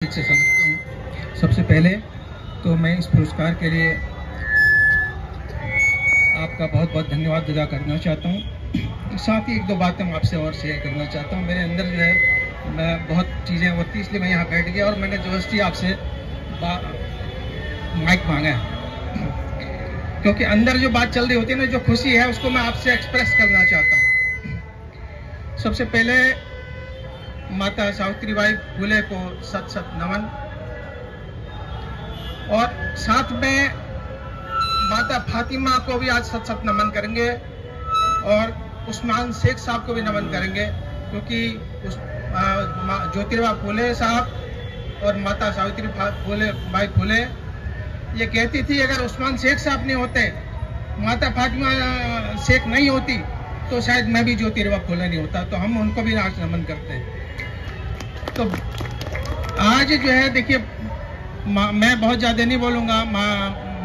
ठीक से समझता हूँ। सबसे पहले तो मैं इस पुरस्कार के लिए आपका बहुत बहुत धन्यवाद अदा करना चाहता हूँ। साथ ही एक दो बातें मैं आपसे और शेयर करना चाहता हूँ। मेरे अंदर जो है मैं बहुत चीज़ें होती, इसलिए मैं यहाँ बैठ गया और मैंने जबरदस्ती आपसे माइक मांगा है, क्योंकि अंदर जो बात चल रही होती है ना, जो खुशी है उसको मैं आपसे एक्सप्रेस करना चाहता हूँ। सबसे पहले माता सावित्रीबाई फुले को सत सत नमन, और साथ में माता फातिमा को भी आज सत सत नमन करेंगे, और उस्मान शेख साहब को भी नमन करेंगे, क्योंकि ज्योतिबा फुले साहब और माता सावित्रीबाई फुले ये कहती थी, अगर उस्मान शेख साहब नहीं होते, माता फातिमा शेख नहीं होती, तो शायद मैं भी ज्योतिबा फुले नहीं होता। तो हम उनको भी आज नमन करते हैं। तो आज जो है देखिए, मैं बहुत ज़्यादा नहीं बोलूँगा।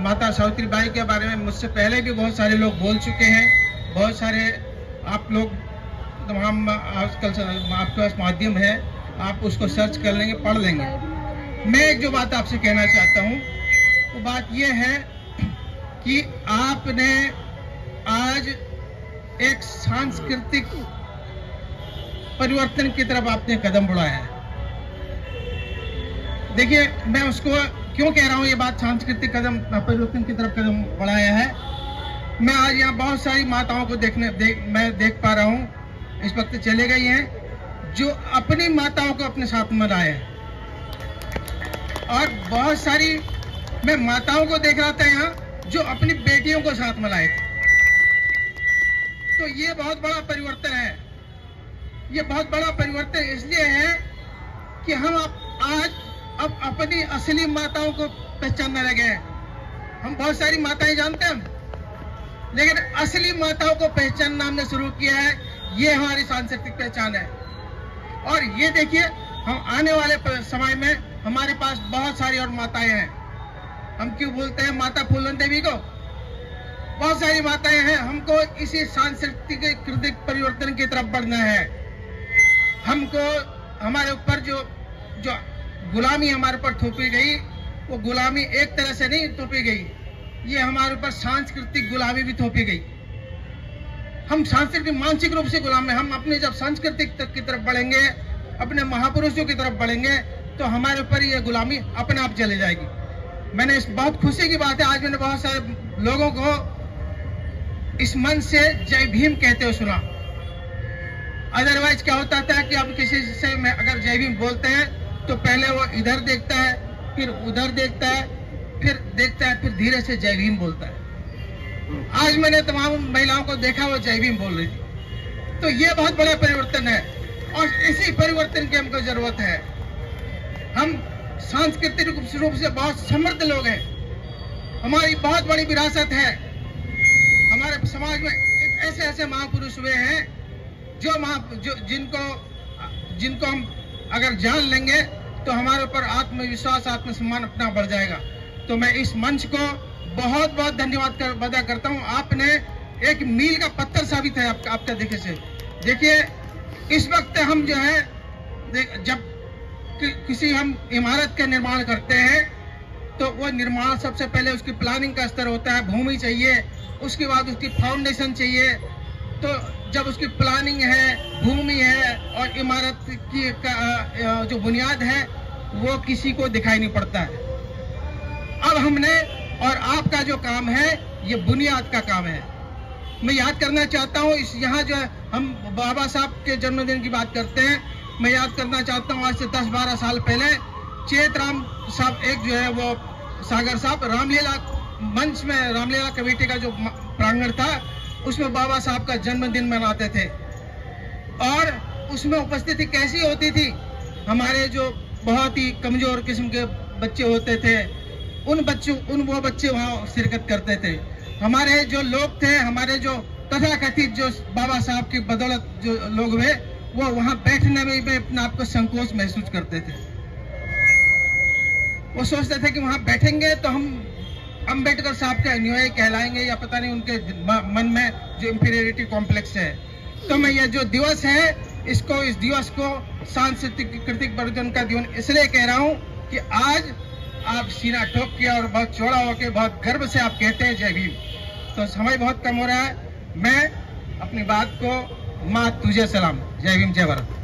माता सावित्रीबाई के बारे में मुझसे पहले भी बहुत सारे लोग बोल चुके हैं। बहुत सारे आप लोग तमाम आजकल आपके पास माध्यम है, आप उसको सर्च कर लेंगे, पढ़ लेंगे। मैं एक जो बात आपसे कहना चाहता हूँ वो बात ये है कि आपने आज एक सांस्कृतिक परिवर्तन की तरफ आपने कदम बढ़ाया है। देखिए, मैं उसको क्यों कह रहा हूँ ये बात, सांस्कृतिक कदम परिवर्तन की तरफ कदम बढ़ाया है। मैं आज यहाँ बहुत सारी माताओं को मैं देख पा रहा हूँ, इस वक्त चले गई हैं, जो अपनी माताओं को अपने साथ में लाए हैं, और बहुत सारी मैं माताओं को देख रहा था यहाँ जो अपनी बेटियों को साथ में लाए थे। तो ये बहुत बड़ा परिवर्तन है। ये बहुत बड़ा परिवर्तन इसलिए है कि हम आज अब अपनी असली माताओं को पहचानने लगे हैं। हम बहुत सारी माताएं जानते हैं, लेकिन असली माताओं को पहचानना हमने शुरू किया है। ये हमारी सांस्कृतिक पहचान है। और ये देखिए, हम आने वाले समय में हमारे पास बहुत सारी और माताएं हैं। हम क्यों बोलते हैं माता फूलन देवी को? बहुत सारी माताएं हैं। हमको इसी सांस्कृतिक परिवर्तन की तरफ बढ़ना है। हमको हमारे ऊपर जो गुलामी हमारे पर थोपी गई, वो गुलामी एक तरह से नहीं थोपी गई, ये हमारे ऊपर सांस्कृतिक गुलामी भी थोपी गई। हम सांस्कृतिक मानसिक रूप से गुलाम हैं। हम अपने जब सांस्कृतिक की तरफ बढ़ेंगे, अपने महापुरुषों की तरफ बढ़ेंगे, तो हमारे ऊपर ये गुलामी अपने आप चली जाएगी। मैंने इस बहुत खुशी की बात है, आज मैंने बहुत सारे लोगों को इस मन से जय भीम कहते हुए सुना। अदरवाइज क्या होता था कि अब किसी से मैं अगर जय भीम बोलते हैं तो पहले वो इधर देखता है, फिर उधर देखता है, फिर देखता है, फिर धीरे से जय भीम बोलता है। आज मैंने तमाम महिलाओं को देखा, वो जय भीम बोल रही थी। तो ये बहुत बड़ा परिवर्तन है, और इसी परिवर्तन की हमको जरूरत है। हम सांस्कृतिक रूप से बहुत समृद्ध लोग हैं। हमारी बहुत बड़ी विरासत है। हमारे समाज में ऐसे ऐसे महापुरुष हुए हैं जिनको हम अगर जान लेंगे तो हमारे ऊपर आत्मविश्वास, आत्मसम्मान अपना बढ़ जाएगा। तो मैं इस मंच को बहुत बहुत धन्यवाद अदा करता हूँ। आपने एक मील का पत्थर साबित है आपका देखे से। देखिए, इस वक्त हम जो है जब किसी हम इमारत का निर्माण करते हैं तो वो निर्माण सबसे पहले उसकी प्लानिंग का स्तर होता है। भूमि चाहिए, उसके बाद उसकी फाउंडेशन चाहिए। तो जब उसकी प्लानिंग है, भूमि है और इमारत की जो बुनियाद है, वो किसी को दिखाई नहीं पड़ता है। अब हमने और आपका जो काम है, ये बुनियाद का काम है। मैं याद करना चाहता हूँ, यहाँ जो है हम बाबा साहब के जन्मदिन की बात करते हैं, मैं याद करना चाहता हूँ आज से 10-12 साल पहले चेतराम साहब, एक जो है वो सागर साहब, रामलीला मंच में, रामलीला कमेटी का जो प्रांगण था, उसमें बाबा साहब का जन्मदिन मनाते थे। और उसमें उपस्थिति कैसी होती थी? हमारे जो बहुत ही कमजोर किस्म के बच्चे होते थे, वो बच्चे वहाँ शिरकत करते थे। हमारे जो लोग थे, हमारे जो तथाकथित जो बाबा साहब की बदौलत जो लोग हुए, वो वहाँ बैठने में भी अपने आप को संकोच महसूस करते थे। वो सोचते थे कि वहाँ बैठेंगे तो हम अम्बेडकर साहब के अनुयायी कहलाएंगे, या पता नहीं उनके मन में जो इंफीरियरिटी कॉम्प्लेक्स है। तो मैं ये जो दिवस है, इसको, इस दिवस को सांस्कृतिक वर्धन का दिवस इसलिए कह रहा हूं कि आज आप सीना ठोक के और बहुत चौड़ा होकर बहुत गर्व से आप कहते हैं जय भीम। तो समय बहुत कम हो रहा है, मैं अपनी बात को माँ तुझे सलाम। जय भीम, जय भारत।